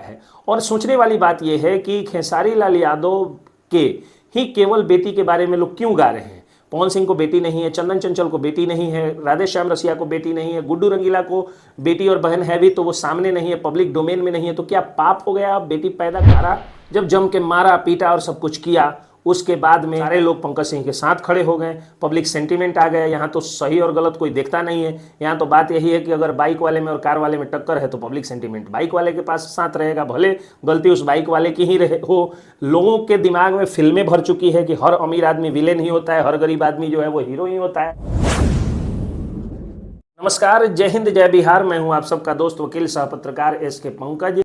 है। और सोचने वाली बात यह है कि खेसारी लाल यादव के ही केवल बेटी के बारे में लोग क्यों गा रहे हैं। पवन सिंह को बेटी नहीं है, चंदन चंचल को बेटी नहीं है, राधे श्याम रसिया को बेटी नहीं है, गुड्डू रंगीला को बेटी और बहन है भी तो वो सामने नहीं है, पब्लिक डोमेन में नहीं है, तो क्या पाप हो गया बेटी पैदा करा। जब जम के मारा पीटा और सब कुछ किया, उसके बाद में सारे लोग पंकज सिंह के साथ खड़े हो गए, पब्लिक सेंटीमेंट आ गया। यहाँ तो सही और गलत कोई देखता नहीं है, यहाँ तो बात यही है कि अगर बाइक वाले में और कार वाले में टक्कर है तो पब्लिक सेंटीमेंट बाइक वाले के पास साथ रहेगा, भले गलती उस बाइक वाले की ही रहे हो। लोगों के दिमाग में फिल्में भर चुकी है कि हर अमीर आदमी विलेन ही होता है, हर गरीब आदमी जो है वो हीरो ही होता है। नमस्कार, जय हिंद, जय बिहार। मैं हूं आप सबका दोस्त वकील सह पत्रकार एसके पंकज।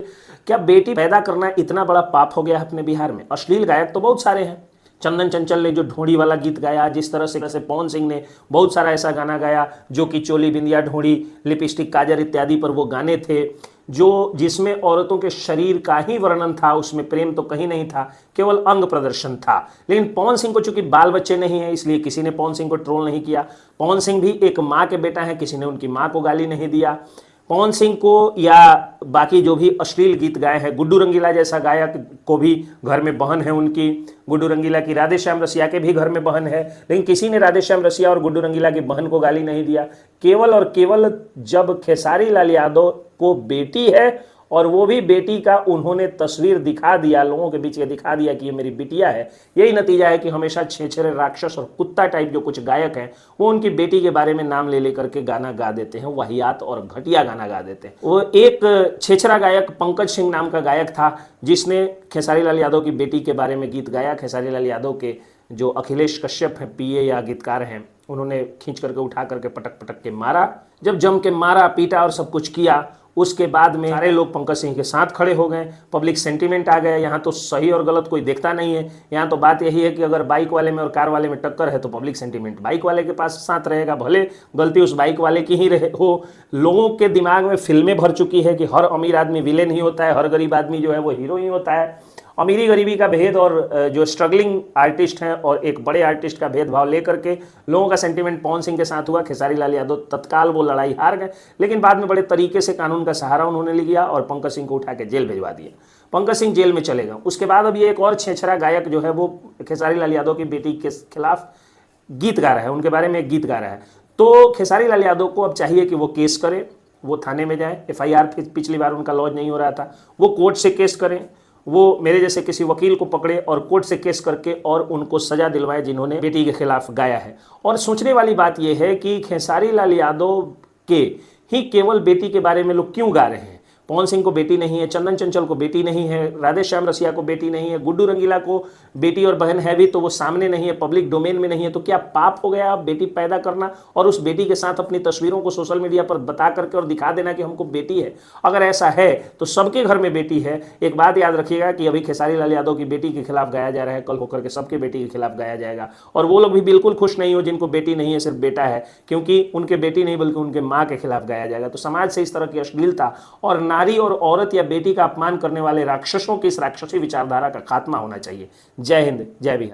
क्या बेटी पैदा करना इतना बड़ा पाप हो गया है अपने बिहार में? अश्लील गायक तो बहुत सारे हैं। चंदन चंचल ने जो ढोड़ी वाला गीत गाया, जिस तरह से पवन सिंह ने बहुत सारा ऐसा गाना गाया जो कि चोली बिंदिया ढोड़ी लिपस्टिक काजर इत्यादि पर वो गाने थे, जो जिसमें औरतों के शरीर का ही वर्णन था, उसमें प्रेम तो कहीं नहीं था, केवल अंग प्रदर्शन था। लेकिन पवन सिंह को चूंकि बाल बच्चे नहीं है, इसलिए किसी ने पवन सिंह को ट्रोल नहीं किया। पवन सिंह भी एक माँ के बेटा है, किसी ने उनकी माँ को गाली नहीं दिया। पवन सिंह को या बाकी जो भी अश्लील गीत गाए हैं, गुड्डू रंगीला जैसा गायक को भी घर में बहन है उनकी, गुड्डू रंगीला की राधे श्याम रसिया के भी घर में बहन है, लेकिन किसी ने राधे श्याम रसिया और गुड्डू रंगीला की बहन को गाली नहीं दिया। केवल और केवल जब खेसारी लाल यादव को बेटी है और वो भी बेटी का उन्होंने तस्वीर दिखा दिया, लोगों के बीच ये दिखा दिया कि ये मेरी बिटिया है, यही नतीजा है कि हमेशा छेछरे राक्षस और कुत्ता टाइप जो कुछ गायक हैं वो उनकी बेटी के बारे में नाम ले लेकर के गाना गा देते हैं, वाहियात और घटिया गाना गा देते हैं। वो एक छेछरा गायक पंकज सिंह नाम का गायक था जिसने खेसारी लाल यादव की बेटी के बारे में गीत गाया। खेसारी लाल यादव के जो अखिलेश कश्यप हैं, पीए या गीतकार हैं, उन्होंने खींच करके उठा करके पटक पटक के मारा। जब जम के मारा पीटा और सब कुछ किया, उसके बाद में सारे लोग पंकज सिंह के साथ खड़े हो गए, पब्लिक सेंटीमेंट आ गया। यहाँ तो सही और गलत कोई देखता नहीं है, यहाँ तो बात यही है कि अगर बाइक वाले में और कार वाले में टक्कर है तो पब्लिक सेंटीमेंट बाइक वाले के पास साथ रहेगा, भले गलती उस बाइक वाले की ही रहे हो। लोगों के दिमाग में फिल्में भर चुकी है कि हर अमीर आदमी विलेन ही होता है, हर गरीब आदमी जो है वो हीरो ही होता है। अमीरी गरीबी का भेद और जो स्ट्रगलिंग आर्टिस्ट हैं और एक बड़े आर्टिस्ट का भेदभाव लेकर के लोगों का सेंटीमेंट पवन सिंह के साथ हुआ। खेसारी लाल यादव तत्काल वो लड़ाई हार गए, लेकिन बाद में बड़े तरीके से कानून का सहारा उन्होंने लिया और पंकज सिंह को उठा के जेल भिजवा दिया। पंकज सिंह जेल में चले गए। उसके बाद अब ये एक और छेछरा गायक जो है वो खेसारी लाल यादव की बेटी के खिलाफ गीत गा रहा है, उनके बारे में एक गीत गा रहा है। तो खेसारी लाल यादव को अब चाहिए कि वो केस करे, वो थाने में जाए। FIR पिछली बार उनका लॉन्च नहीं हो रहा था, वो कोर्ट से केस करें, वो मेरे जैसे किसी वकील को पकड़े और कोर्ट से केस करके और उनको सजा दिलवाए जिन्होंने बेटी के खिलाफ गाया है। और सोचने वाली बात यह है कि खेसारी लाल यादव के ही केवल बेटी के बारे में लोग क्यों गा रहे हैं। पवन सिंह को बेटी नहीं है, चंदन चंचल को बेटी नहीं है, राधे श्याम रसिया को बेटी नहीं है, गुड्डू रंगीला को बेटी और बहन है भी तो वो सामने नहीं है, पब्लिक डोमेन में नहीं है, तो क्या पाप हो गया बेटी पैदा करना और उस बेटी के साथ अपनी तस्वीरों को सोशल मीडिया पर बता करके और दिखा देना कि हमको बेटी है? अगर ऐसा है तो सबके घर में बेटी है। एक बात याद रखिएगा कि अभी खेसारी लाल यादव की बेटी के खिलाफ गाया जा रहा है, कल होकर के सबके बेटी के खिलाफ गाया जाएगा। और वो लोग भी बिल्कुल खुश नहीं हो जिनको बेटी नहीं है, सिर्फ बेटा है, क्योंकि उनके बेटी नहीं बल्कि उनके माँ के खिलाफ गाया जाएगा। तो समाज से इस तरह की अश्लीलता और नारी और औरत या बेटी का अपमान करने वाले राक्षसों की इस राक्षसी विचारधारा का खात्मा होना चाहिए। जय हिंद, जय बिहार।